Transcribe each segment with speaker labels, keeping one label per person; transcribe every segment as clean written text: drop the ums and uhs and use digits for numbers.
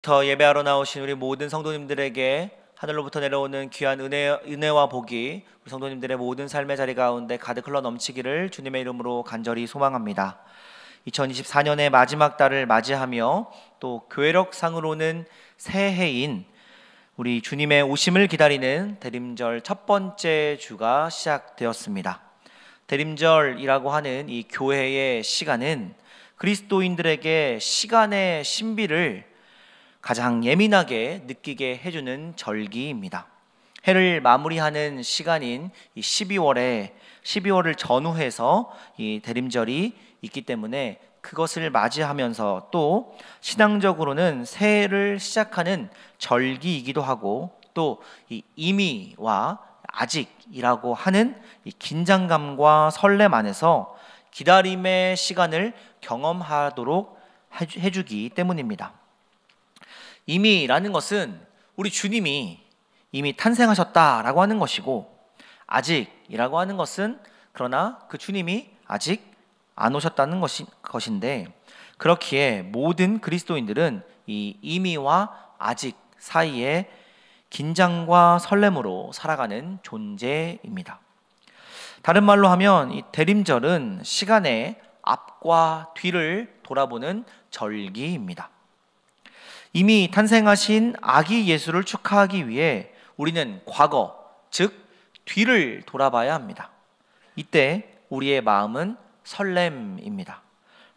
Speaker 1: 더 예배하러 나오신 우리 모든 성도님들에게 하늘로부터 내려오는 귀한 은혜와 복이 우리 성도님들의 모든 삶의 자리 가운데 가득 흘러 넘치기를 주님의 이름으로 간절히 소망합니다. 2024년의 마지막 달을 맞이하며 또 교회력상으로는 새해인 우리 주님의 오심을 기다리는 대림절 첫 번째 주가 시작되었습니다. 대림절이라고 하는 이 교회의 시간은 그리스도인들에게 시간의 신비를 가장 예민하게 느끼게 해주는 절기입니다. 해를 마무리하는 시간인 이 12월을 전후해서 이 대림절이 있기 때문에 그것을 맞이하면서 또 신앙적으로는 새해를 시작하는 절기이기도 하고 또 이 이미와 아직이라고 하는 이 긴장감과 설렘 안에서 기다림의 시간을 경험하도록 해주기 때문입니다. 이미라는 것은 우리 주님이 이미 탄생하셨다라고 하는 것이고, 아직이라고 하는 것은 그러나 그 주님이 아직 안 오셨다는 것인데, 그렇기에 모든 그리스도인들은 이 이미와 아직 사이에 긴장과 설렘으로 살아가는 존재입니다. 다른 말로 하면 이 대림절은 시간의 앞과 뒤를 돌아보는 절기입니다. 이미 탄생하신 아기 예수를 축하하기 위해 우리는 과거, 즉 뒤를 돌아봐야 합니다. 이때 우리의 마음은 설렘입니다.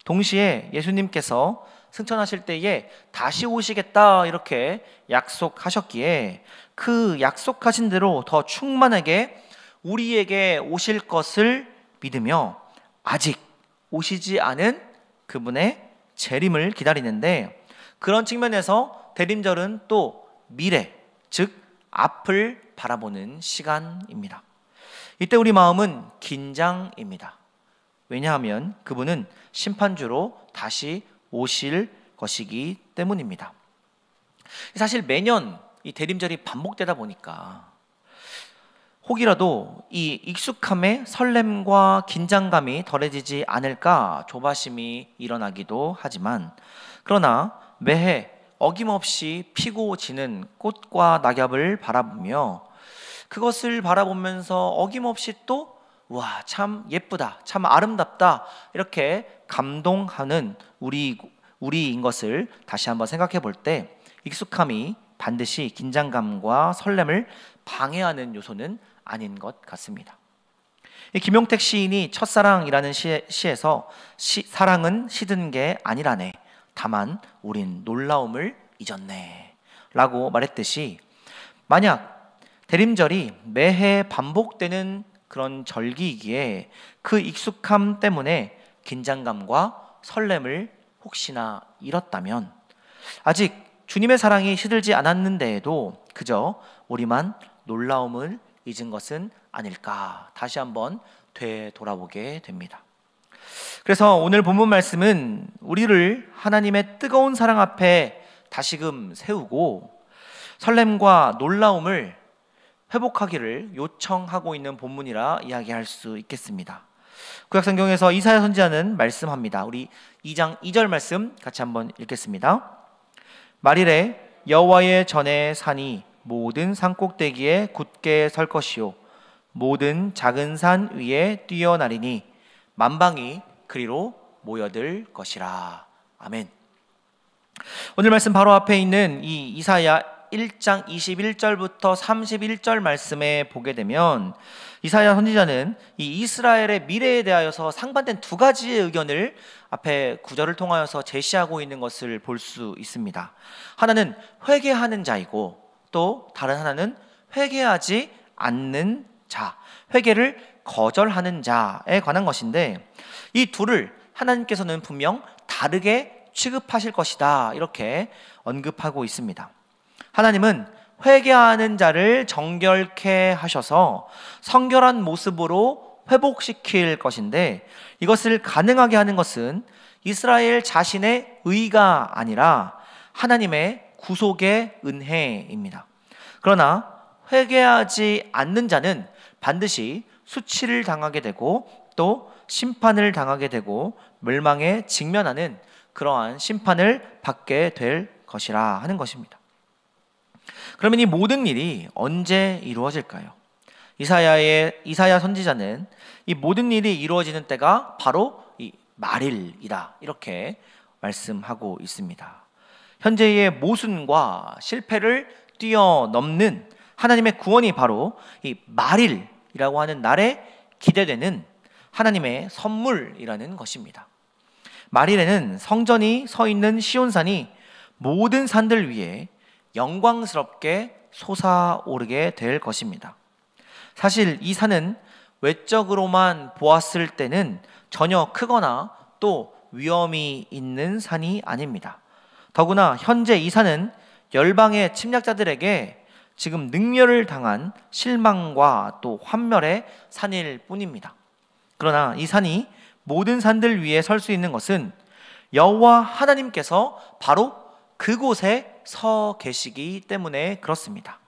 Speaker 1: 동시에 예수님께서 승천하실 때에 다시 오시겠다 이렇게 약속하셨기에 그 약속하신 대로 더 충만하게 우리에게 오실 것을 믿으며 아직 오시지 않은 그분의 재림을 기다리는데, 그런 측면에서 대림절은 또 미래, 즉 앞을 바라보는 시간입니다. 이때 우리 마음은 긴장입니다. 왜냐하면 그분은 심판주로 다시 오실 것이기 때문입니다. 사실 매년 이 대림절이 반복되다 보니까 혹이라도 이 익숙함의 설렘과 긴장감이 덜해지지 않을까 조바심이 일어나기도 하지만, 그러나 매해 어김없이 피고 지는 꽃과 낙엽을 바라보며 그것을 바라보면서 어김없이 또 와, 참 예쁘다, 참 아름답다 이렇게 감동하는 우리인 것을 다시 한번 생각해 볼 때, 익숙함이 반드시 긴장감과 설렘을 방해하는 요소는 아닌 것 같습니다. 김용택 시인이 첫사랑이라는 시에서 사랑은 시든 게 아니라네, 다만 우린 놀라움을 잊었네 라고 말했듯이, 만약 대림절이 매해 반복되는 그런 절기이기에 그 익숙함 때문에 긴장감과 설렘을 혹시나 잃었다면, 아직 주님의 사랑이 시들지 않았는데에도 그저 우리만 놀라움을 잊은 것은 아닐까 다시 한번 되돌아보게 됩니다. 그래서 오늘 본문 말씀은 우리를 하나님의 뜨거운 사랑 앞에 다시금 세우고 설렘과 놀라움을 회복하기를 요청하고 있는 본문이라 이야기할 수 있겠습니다. 구약성경에서 이사야 선지자는 말씀합니다. 우리 2장 2절 말씀 같이 한번 읽겠습니다. 말일에 여호와의 전에 산이 모든 산꼭대기에 굳게 설 것이요 모든 작은 산 위에 뛰어나리니 만방이 그리로 모여들 것이라. 아멘. 오늘 말씀 바로 앞에 있는 이 이사야 1장 21절부터 31절 말씀에 보게 되면 이사야 선지자는 이 이스라엘의 미래에 대하여서 상반된 두 가지의 의견을 앞에 구절을 통하여서 제시하고 있는 것을 볼 수 있습니다. 하나는 회개하는 자이고 또 다른 하나는 회개하지 않는 자, 회개를 거절하는 자에 관한 것인데, 이 둘을 하나님께서는 분명 다르게 취급하실 것이다 이렇게 언급하고 있습니다. 하나님은 회개하는 자를 정결케 하셔서 성결한 모습으로 회복시킬 것인데, 이것을 가능하게 하는 것은 이스라엘 자신의 의가 아니라 하나님의 구속의 은혜입니다. 그러나 회개하지 않는 자는 반드시 수치를 당하게 되고 또 심판을 당하게 되고 멸망에 직면하는 그러한 심판을 받게 될 것이라 하는 것입니다. 그러면 이 모든 일이 언제 이루어질까요? 이사야 선지자는 이 모든 일이 이루어지는 때가 바로 이 말일이다, 이렇게 말씀하고 있습니다. 현재의 모순과 실패를 뛰어넘는 하나님의 구원이 바로 이 말일이라고 하는 날에 기대되는 하나님의 선물이라는 것입니다. 말일에는 성전이 서 있는 시온산이 모든 산들 위에 영광스럽게 솟아오르게 될 것입니다. 사실 이 산은 외적으로만 보았을 때는 전혀 크거나 또 위험이 있는 산이 아닙니다. 더구나 현재 이 산은 열방의 침략자들에게 지금 능멸을 당한 실망과 또 환멸의 산일 뿐입니다. 그러나 이 산이 모든 산들 위에 설 수 있는 것은 여호와 하나님께서 바로 그곳에 서 계시기 때문에 그렇습니다.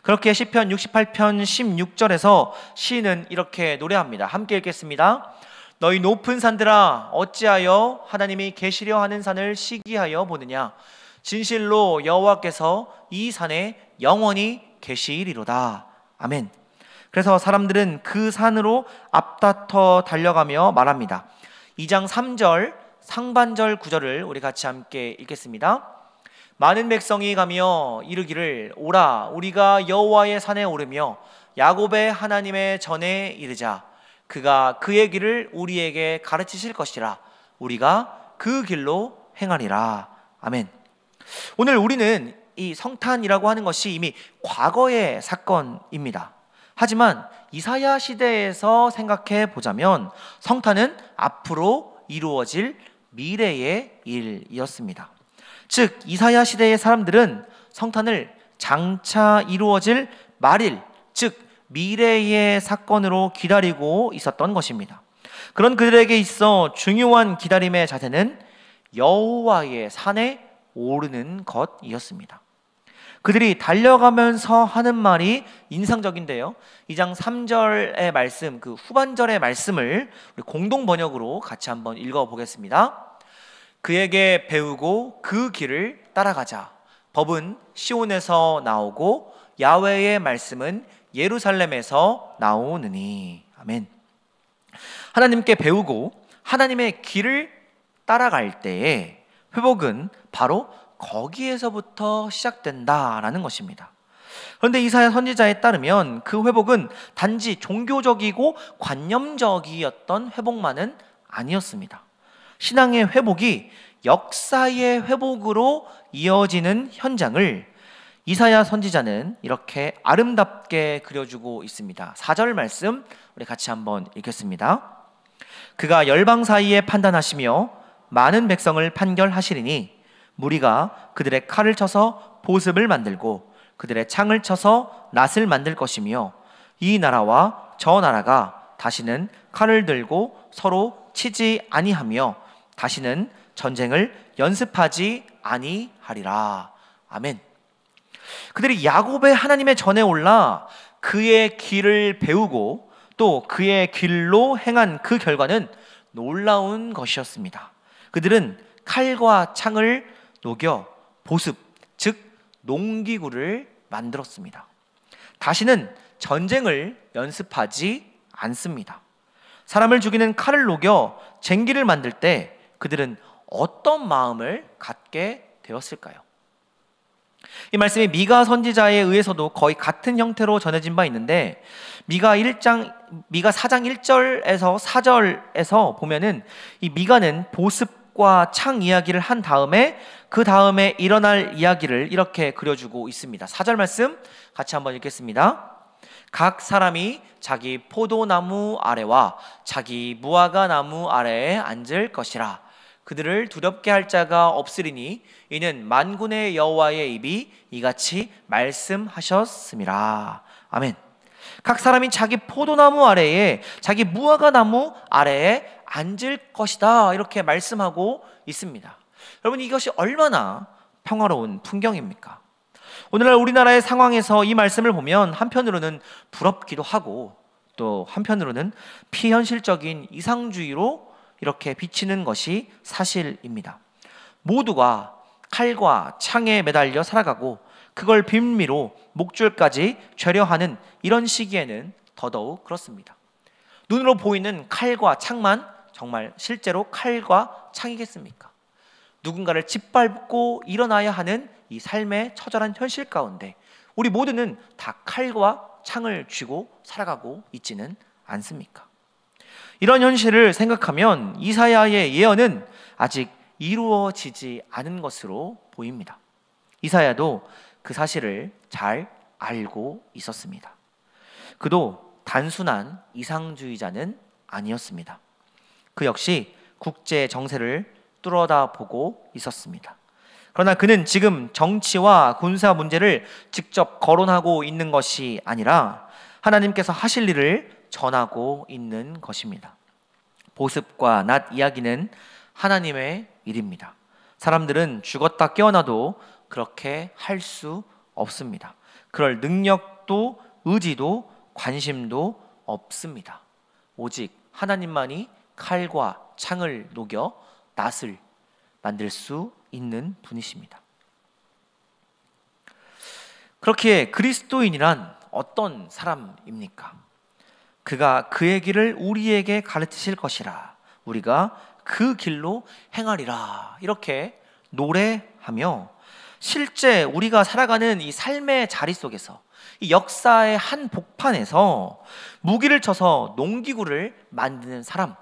Speaker 1: 그렇게 시편 68편 16절에서 시인은 이렇게 노래합니다. 함께 읽겠습니다. 너희 높은 산들아 어찌하여 하나님이 계시려 하는 산을 시기하여 보느냐. 진실로 여호와께서 이 산에 영원히 계시리로다. 아멘. 그래서 사람들은 그 산으로 앞다퉈 달려가며 말합니다. 2장 3절 상반절 9절을 우리 같이 함께 읽겠습니다. 많은 백성이 가며 이르기를 오라 우리가 여호와의 산에 오르며 야곱의 하나님의 전에 이르자. 그가 그의 길을 우리에게 가르치실 것이라. 우리가 그 길로 행하리라. 아멘. 오늘 우리는 이 성탄이라고 하는 것이 이미 과거의 사건입니다. 하지만 이사야 시대에서 생각해 보자면 성탄은 앞으로 이루어질 미래의 일이었습니다. 즉 이사야 시대의 사람들은 성탄을 장차 이루어질 말일, 즉 미래의 사건으로 기다리고 있었던 것입니다. 그런 그들에게 있어 중요한 기다림의 자세는 여호와의 산에 오르는 것이었습니다. 그들이 달려가면서 하는 말이 인상적인데요. 2장 3절의 말씀, 그 후반절의 말씀을 우리 공동 번역으로 같이 한번 읽어보겠습니다. 그에게 배우고 그 길을 따라가자. 법은 시온에서 나오고 야훼의 말씀은 예루살렘에서 나오느니. 아멘. 하나님께 배우고 하나님의 길을 따라갈 때에 회복은 바로 거기에서부터 시작된다라는 것입니다. 그런데 이사야 선지자에 따르면 그 회복은 단지 종교적이고 관념적이었던 회복만은 아니었습니다. 신앙의 회복이 역사의 회복으로 이어지는 현장을 이사야 선지자는 이렇게 아름답게 그려주고 있습니다. 4절 말씀 우리 같이 한번 읽겠습니다. 그가 열방 사이에 판단하시며 많은 백성을 판결하시리니 무리가 그들의 칼을 쳐서 보습을 만들고 그들의 창을 쳐서 낫을 만들 것이며 이 나라와 저 나라가 다시는 칼을 들고 서로 치지 아니하며 다시는 전쟁을 연습하지 아니하리라. 아멘. 그들이 야곱의 하나님의 전에 올라 그의 길을 배우고 또 그의 길로 행한 그 결과는 놀라운 것이었습니다. 그들은 칼과 창을 녹여 보습, 즉 농기구를 만들었습니다. 다시는 전쟁을 연습하지 않습니다. 사람을 죽이는 칼을 녹여 쟁기를 만들 때 그들은 어떤 마음을 갖게 되었을까요? 이 말씀이 미가 선지자에 의해서도 거의 같은 형태로 전해진 바 있는데 미가 4장 1절에서 4절에서 보면은 이 미가는 보습과 창 이야기를 한 다음에 그 다음에 일어날 이야기를 이렇게 그려주고 있습니다. 4절 말씀 같이 한번 읽겠습니다. 각 사람이 자기 포도나무 아래와 자기 무화과 나무 아래에 앉을 것이라. 그들을 두렵게 할 자가 없으리니 이는 만군의 여호와의 입이 이같이 말씀하셨음이라. 아멘. 각 사람이 자기 포도나무 아래에 자기 무화과 나무 아래에 앉을 것이다, 이렇게 말씀하고 있습니다. 여러분, 이것이 얼마나 평화로운 풍경입니까? 오늘날 우리나라의 상황에서 이 말씀을 보면 한편으로는 부럽기도 하고 또 한편으로는 피현실적인 이상주의로 이렇게 비치는 것이 사실입니다. 모두가 칼과 창에 매달려 살아가고 그걸 빌미로 목줄까지 죄려 하는 이런 시기에는 더더욱 그렇습니다. 눈으로 보이는 칼과 창만 정말 실제로 칼과 창이겠습니까? 누군가를 짓밟고 일어나야 하는 이 삶의 처절한 현실 가운데 우리 모두는 다 칼과 창을 쥐고 살아가고 있지는 않습니까? 이런 현실을 생각하면 이사야의 예언은 아직 이루어지지 않은 것으로 보입니다. 이사야도 그 사실을 잘 알고 있었습니다. 그도 단순한 이상주의자는 아니었습니다. 그 역시 국제 정세를 뚫어다보고 있었습니다. 그러나 그는 지금 정치와 군사 문제를 직접 거론하고 있는 것이 아니라 하나님께서 하실 일을 전하고 있는 것입니다. 보습과 낫 이야기는 하나님의 일입니다. 사람들은 죽었다 깨어나도 그렇게 할 수 없습니다. 그럴 능력도 의지도 관심도 없습니다. 오직 하나님만이 칼과 창을 녹여 낫을 만들 수 있는 분이십니다. 그렇기에 그리스도인이란 어떤 사람입니까? 그가 그의 길을 우리에게 가르치실 것이라 우리가 그 길로 행하리라 이렇게 노래하며 실제 우리가 살아가는 이 삶의 자리 속에서 이 역사의 한 복판에서 무기를 쳐서 농기구를 만드는 사람,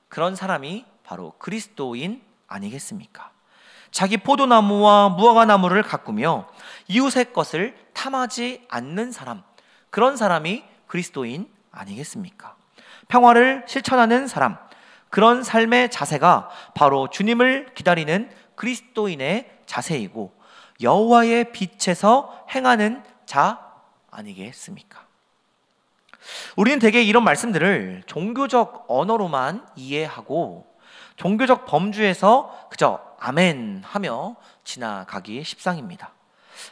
Speaker 1: 그런 사람이 바로 그리스도인 아니겠습니까? 자기 포도나무와 무화과나무를 가꾸며 이웃의 것을 탐하지 않는 사람, 그런 사람이 그리스도인 아니겠습니까? 평화를 실천하는 사람, 그런 삶의 자세가 바로 주님을 기다리는 그리스도인의 자세이고 여호와의 빛에서 행하는 자 아니겠습니까? 우리는 대개 이런 말씀들을 종교적 언어로만 이해하고 종교적 범주에서 그저 아멘 하며 지나가기 십상입니다.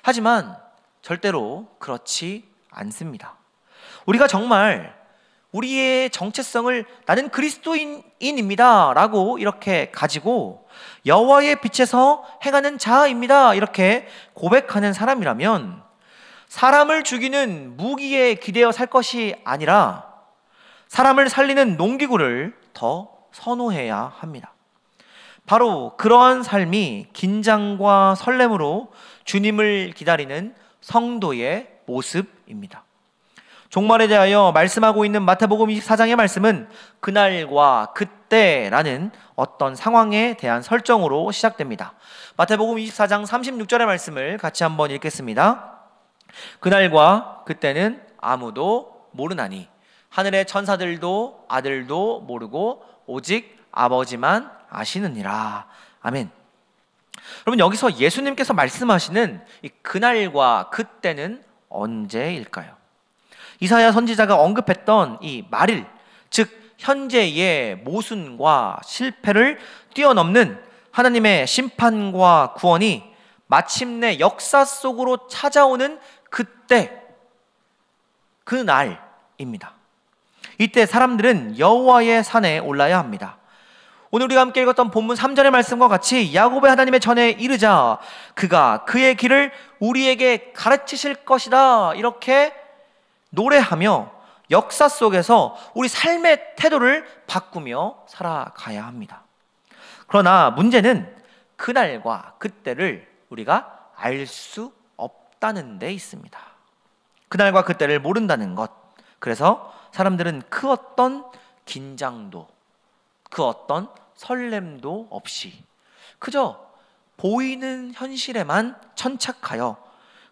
Speaker 1: 하지만 절대로 그렇지 않습니다. 우리가 정말 우리의 정체성을 나는 그리스도인입니다 라고 이렇게 가지고 여호와의 빛에서 행하는 자입니다 이렇게 고백하는 사람이라면 사람을 죽이는 무기에 기대어 살 것이 아니라 사람을 살리는 농기구를 더 선호해야 합니다. 바로 그러한 삶이 긴장과 설렘으로 주님을 기다리는 성도의 모습입니다. 종말에 대하여 말씀하고 있는 마태복음 24장의 말씀은 그날과 그때라는 어떤 상황에 대한 설정으로 시작됩니다. 마태복음 24장 36절의 말씀을 같이 한번 읽겠습니다. 그날과 그때는 아무도 모르나니 하늘의 천사들도 아들도 모르고 오직 아버지만 아시느니라. 아멘. 여러분, 여기서 예수님께서 말씀하시는 이 그날과 그때는 언제일까요? 이사야 선지자가 언급했던 이 말일, 즉 현재의 모순과 실패를 뛰어넘는 하나님의 심판과 구원이 마침내 역사 속으로 찾아오는 그때, 그날입니다. 이때 사람들은 여호와의 산에 올라야 합니다. 오늘 우리가 함께 읽었던 본문 3절의 말씀과 같이 야곱의 하나님의 전에 이르자 그가 그의 길을 우리에게 가르치실 것이다 이렇게 노래하며 역사 속에서 우리 삶의 태도를 바꾸며 살아가야 합니다. 그러나 문제는 그날과 그때를 우리가 알 수 없다는 데 있습니다. 그날과 그때를 모른다는 것. 그래서 사람들은 그 어떤 긴장도 그 어떤 설렘도 없이 그저 보이는 현실에만 천착하여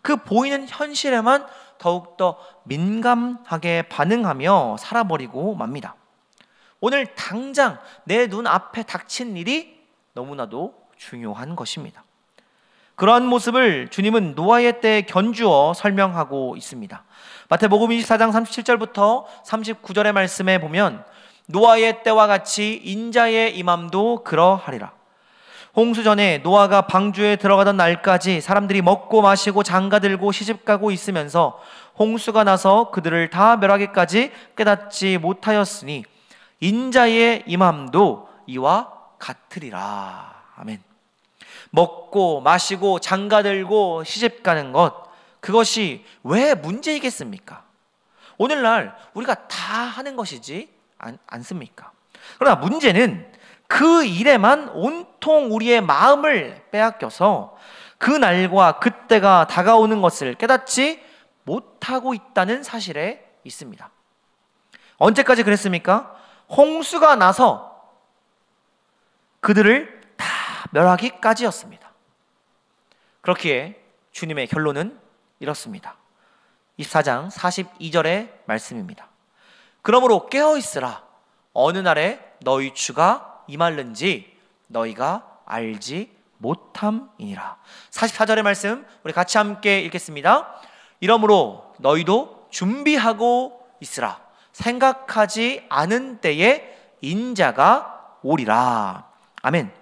Speaker 1: 그 보이는 현실에만 더욱더 민감하게 반응하며 살아버리고 맙니다. 오늘 당장 내 눈앞에 닥친 일이 너무나도 중요한 것입니다. 그러한 모습을 주님은 노아의 때에 견주어 설명하고 있습니다. 마태복음 24장 37절부터 39절의 말씀에 보면 노아의 때와 같이 인자의 임함도 그러하리라. 홍수 전에 노아가 방주에 들어가던 날까지 사람들이 먹고 마시고 장가들고 시집가고 있으면서 홍수가 나서 그들을 다 멸하기까지 깨닫지 못하였으니 인자의 임함도 이와 같으리라. 아멘. 먹고 마시고 장가들고 시집가는 것, 그것이 왜 문제이겠습니까? 오늘날 우리가 다 하는 것이지 않습니까? 그러나 문제는 그 일에만 온통 우리의 마음을 빼앗겨서 그 날과 그때가 다가오는 것을 깨닫지 못하고 있다는 사실에 있습니다. 언제까지 그랬습니까? 홍수가 나서 그들을 다 멸하기까지였습니다. 그렇기에 주님의 결론은 이렇습니다. 24장 42절의 말씀입니다. 그러므로 깨어있으라. 어느 날에 너희 주가 임할는지 너희가 알지 못함이니라. 44절의 말씀 우리 같이 함께 읽겠습니다. 이러므로 너희도 준비하고 있으라. 생각하지 않은 때에 인자가 오리라. 아멘.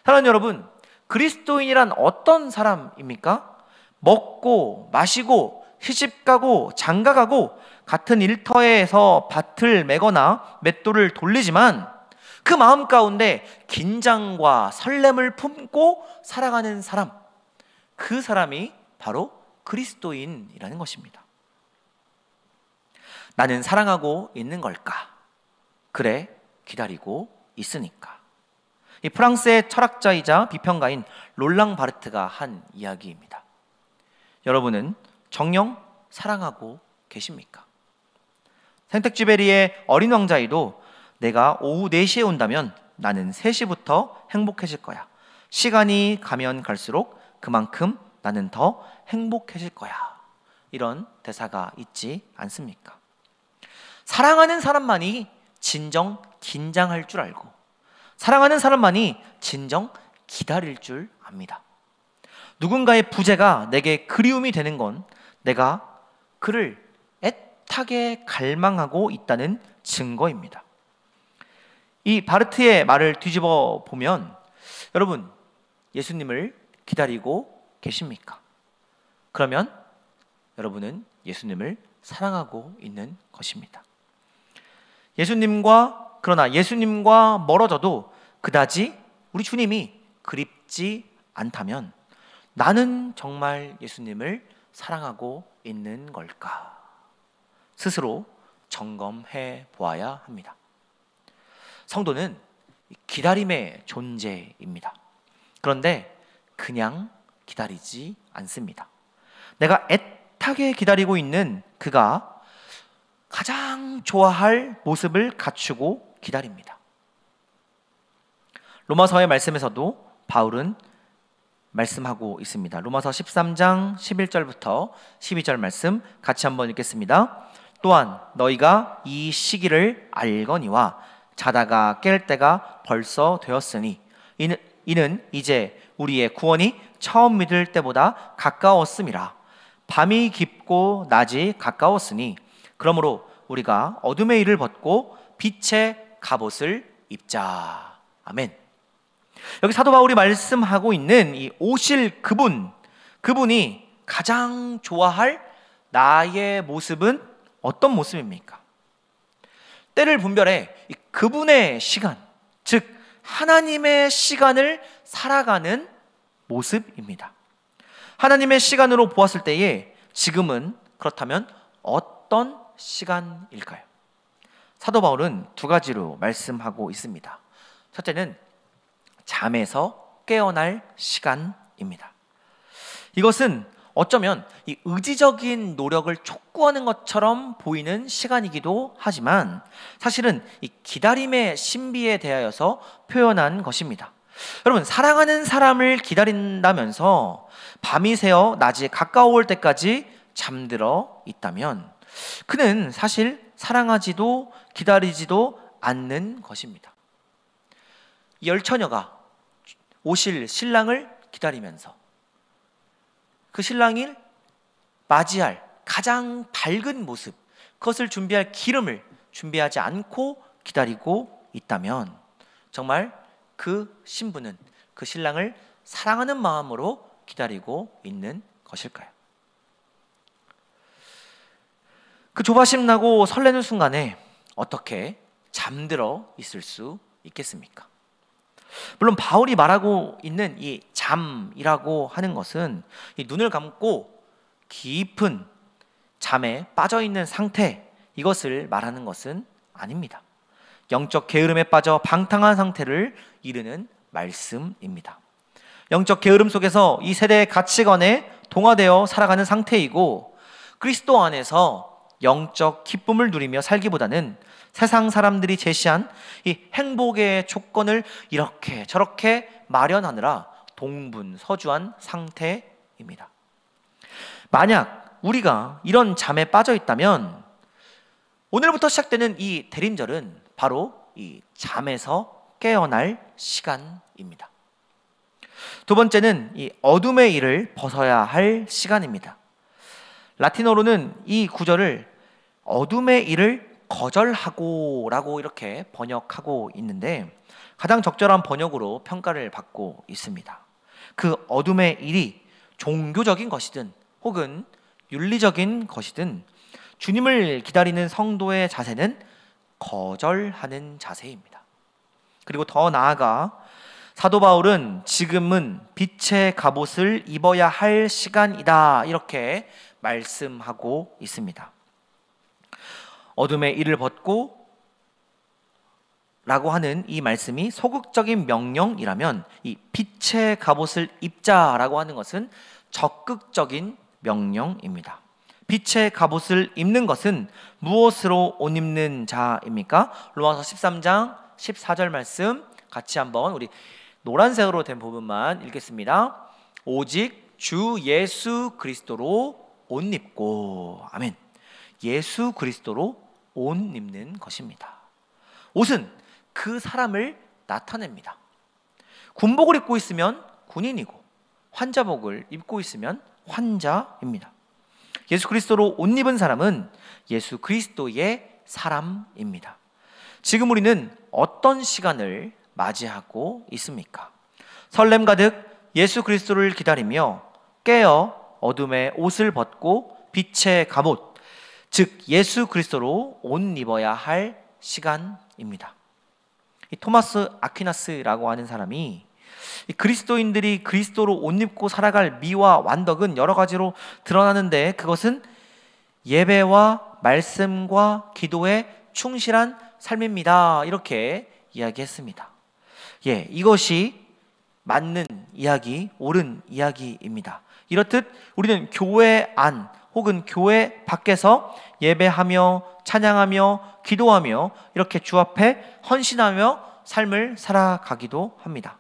Speaker 1: 사랑하는 여러분, 그리스도인이란 어떤 사람입니까? 먹고 마시고 시집가고 장가가고 같은 일터에서 밭을 매거나 맷돌을 돌리지만 그 마음 가운데 긴장과 설렘을 품고 살아가는 사람, 그 사람이 바로 그리스도인이라는 것입니다. 나는 사랑하고 있는 걸까? 그래, 기다리고 있으니까. 이 프랑스의 철학자이자 비평가인 롤랑 바르트가 한 이야기입니다. 여러분은 정녕 사랑하고 계십니까? 생텍쥐베리의 어린 왕자에도 내가 오후 4시에 온다면 나는 3시부터 행복해질 거야. 시간이 가면 갈수록 그만큼 나는 더 행복해질 거야. 이런 대사가 있지 않습니까? 사랑하는 사람만이 진정 긴장할 줄 알고 사랑하는 사람만이 진정 기다릴 줄 압니다. 누군가의 부재가 내게 그리움이 되는 건 내가 그를 애타게 갈망하고 있다는 증거입니다. 이 바르트의 말을 뒤집어 보면 여러분, 예수님을 기다리고 계십니까? 그러면 여러분은 예수님을 사랑하고 있는 것입니다. 그러나 예수님과 멀어져도 그다지 우리 주님이 그립지 않다면 나는 정말 예수님을 사랑하고 있는 걸까? 스스로 점검해 보아야 합니다. 성도는 기다림의 존재입니다. 그런데 그냥 기다리지 않습니다. 내가 애타게 기다리고 있는 그가 가장 좋아할 모습을 갖추고 기다립니다. 로마서의 말씀에서도 바울은 말씀하고 있습니다. 로마서 13장 11절부터 12절 말씀 같이 한번 읽겠습니다. 또한 너희가 이 시기를 알거니와 자다가 깰 때가 벌써 되었으니 이는 이제 우리의 구원이 처음 믿을 때보다 가까웠음이라. 밤이 깊고 낮이 가까웠으니 그러므로 우리가 어둠의 일을 벗고 빛의 갑옷을 입자. 아멘. 여기 사도 바울이 말씀하고 있는 이 오실 그분이 가장 좋아할 나의 모습은 어떤 모습입니까? 때를 분별해 그분의 시간, 즉 하나님의 시간을 살아가는 모습입니다. 하나님의 시간으로 보았을 때에 지금은 그렇다면 어떤 시간일까요? 사도 바울은 2가지로 말씀하고 있습니다. 첫째는 잠에서 깨어날 시간입니다. 이것은 어쩌면 이 의지적인 노력을 촉구하는 것처럼 보이는 시간이기도 하지만 사실은 이 기다림의 신비에 대하여서 표현한 것입니다. 여러분, 사랑하는 사람을 기다린다면서 밤이 새어 낮이 가까워올 때까지 잠들어 있다면 그는 사실 사랑하지도 기다리지도 않는 것입니다. 열처녀가 오실 신랑을 기다리면서 그 신랑을 맞이할 가장 밝은 모습, 그것을 준비할 기름을 준비하지 않고 기다리고 있다면 정말 그 신부는 그 신랑을 사랑하는 마음으로 기다리고 있는 것일까요? 그 조바심 나고 설레는 순간에 어떻게 잠들어 있을 수 있겠습니까? 물론 바울이 말하고 있는 이 잠이라고 하는 것은 이 눈을 감고 깊은 잠에 빠져 있는 상태, 이것을 말하는 것은 아닙니다. 영적 게으름에 빠져 방탕한 상태를 이르는 말씀입니다. 영적 게으름 속에서 이 세대의 가치관에 동화되어 살아가는 상태이고, 그리스도 안에서 영적 기쁨을 누리며 살기보다는 세상 사람들이 제시한 이 행복의 조건을 이렇게 저렇게 마련하느라 동분서주한 상태입니다. 만약 우리가 이런 잠에 빠져 있다면 오늘부터 시작되는 이 대림절은 바로 이 잠에서 깨어날 시간입니다. 두 번째는 이 어둠의 일을 벗어야 할 시간입니다. 라틴어로는 이 구절을 어둠의 일을 거절하고 라고 이렇게 번역하고 있는데, 가장 적절한 번역으로 평가를 받고 있습니다. 그 어둠의 일이 종교적인 것이든 혹은 윤리적인 것이든 주님을 기다리는 성도의 자세는 거절하는 자세입니다. 그리고 더 나아가 사도 바울은 지금은 빛의 갑옷을 입어야 할 시간이다, 이렇게 말씀하고 있습니다. 어둠의 일을 벗고 라고 하는 이 말씀이 소극적인 명령이라면, 이 빛의 갑옷을 입자라고 하는 것은 적극적인 명령입니다. 빛의 갑옷을 입는 것은 무엇으로 옷 입는 자입니까? 로마서 13장 14절 말씀 같이 한번 우리 노란색으로 된 부분만 읽겠습니다. 오직 주 예수 그리스도로 옷 입고. 아멘. 예수 그리스도로 옷 입는 것입니다. 옷은 그 사람을 나타냅니다. 군복을 입고 있으면 군인이고, 환자복을 입고 있으면 환자입니다. 예수 그리스도로 옷 입은 사람은 예수 그리스도의 사람입니다. 지금 우리는 어떤 시간을 맞이하고 있습니까? 설렘 가득 예수 그리스도를 기다리며 깨어 어둠의 옷을 벗고 빛의 갑옷, 즉 예수 그리스도로 옷 입어야 할 시간입니다. 이 토마스 아퀴나스라고 하는 사람이 이 그리스도인들이 그리스도로 옷 입고 살아갈 미와 완덕은 여러 가지로 드러나는데, 그것은 예배와 말씀과 기도에 충실한 삶입니다, 이렇게 이야기했습니다. 이것이 맞는 이야기, 옳은 이야기입니다. 이렇듯 우리는 교회 안 혹은 교회 밖에서 예배하며 찬양하며 기도하며 이렇게 주 앞에 헌신하며 삶을 살아가기도 합니다.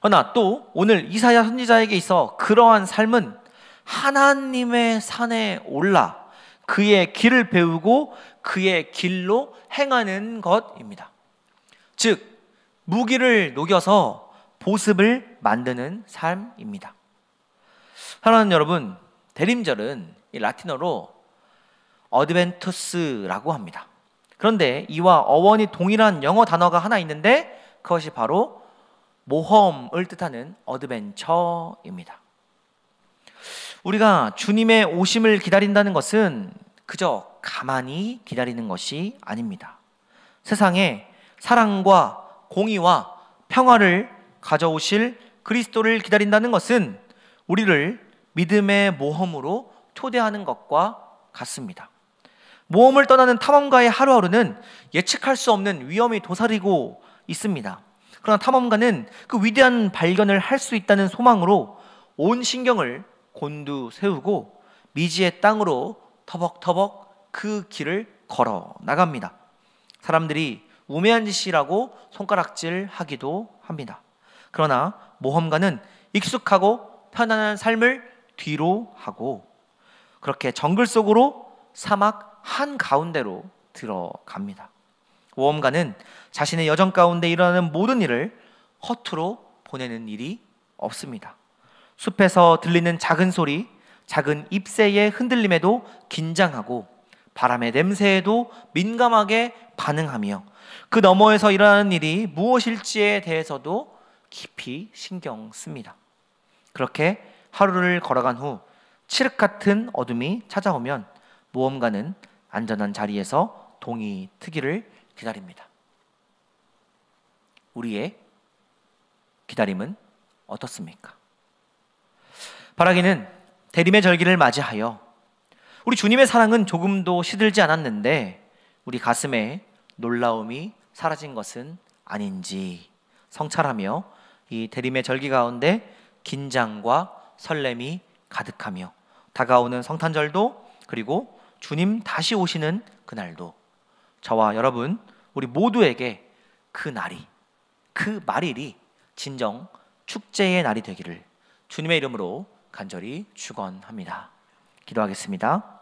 Speaker 1: 그러나 또 오늘 이사야 선지자에게 있어 그러한 삶은 하나님의 산에 올라 그의 길을 배우고 그의 길로 행하는 것입니다. 즉 무기를 녹여서 보습을 만드는 삶입니다. 사랑하는 여러분, 대림절은 이 라틴어로 어드벤투스라고 합니다. 그런데 이와 어원이 동일한 영어 단어가 하나 있는데, 그것이 바로 모험을 뜻하는 어드벤처입니다. 우리가 주님의 오심을 기다린다는 것은 그저 가만히 기다리는 것이 아닙니다. 세상에 사랑과 공의와 평화를 가져오실 그리스도를 기다린다는 것은 우리를 믿음의 모험으로 초대하는 것과 같습니다. 모험을 떠나는 탐험가의 하루하루는 예측할 수 없는 위험이 도사리고 있습니다. 그러나 탐험가는 그 위대한 발견을 할 수 있다는 소망으로 온 신경을 곤두세우고 미지의 땅으로 터벅터벅 그 길을 걸어 나갑니다. 사람들이 우매한 짓이라고 손가락질하기도 합니다. 그러나 모험가는 익숙하고 편안한 삶을 뒤로 하고 그렇게 정글 속으로 사막 한가운데로 들어갑니다. 모험가는 자신의 여정 가운데 일어나는 모든 일을 허투루 보내는 일이 없습니다. 숲에서 들리는 작은 소리, 작은 잎새의 흔들림에도 긴장하고 바람의 냄새에도 민감하게 반응하며 그 너머에서 일어나는 일이 무엇일지에 대해서도 깊이 신경 씁니다. 그렇게 하루를 걸어간 후 칠흑 같은 어둠이 찾아오면 모험가는 안전한 자리에서 동이 트기를 기다립니다. 우리의 기다림은 어떻습니까? 바라기는 대림의 절기를 맞이하여 우리 주님의 사랑은 조금도 시들지 않았는데 우리 가슴에 놀라움이 사라진 것은 아닌지 성찰하며 이 대림의 절기 가운데 긴장과 설렘이 가득하며 다가오는 성탄절도 그리고 주님 다시 오시는 그날도 저와 여러분 우리 모두에게 그 날이 그 말일이 진정 축제의 날이 되기를 주님의 이름으로 간절히 축원합니다. 기도하겠습니다.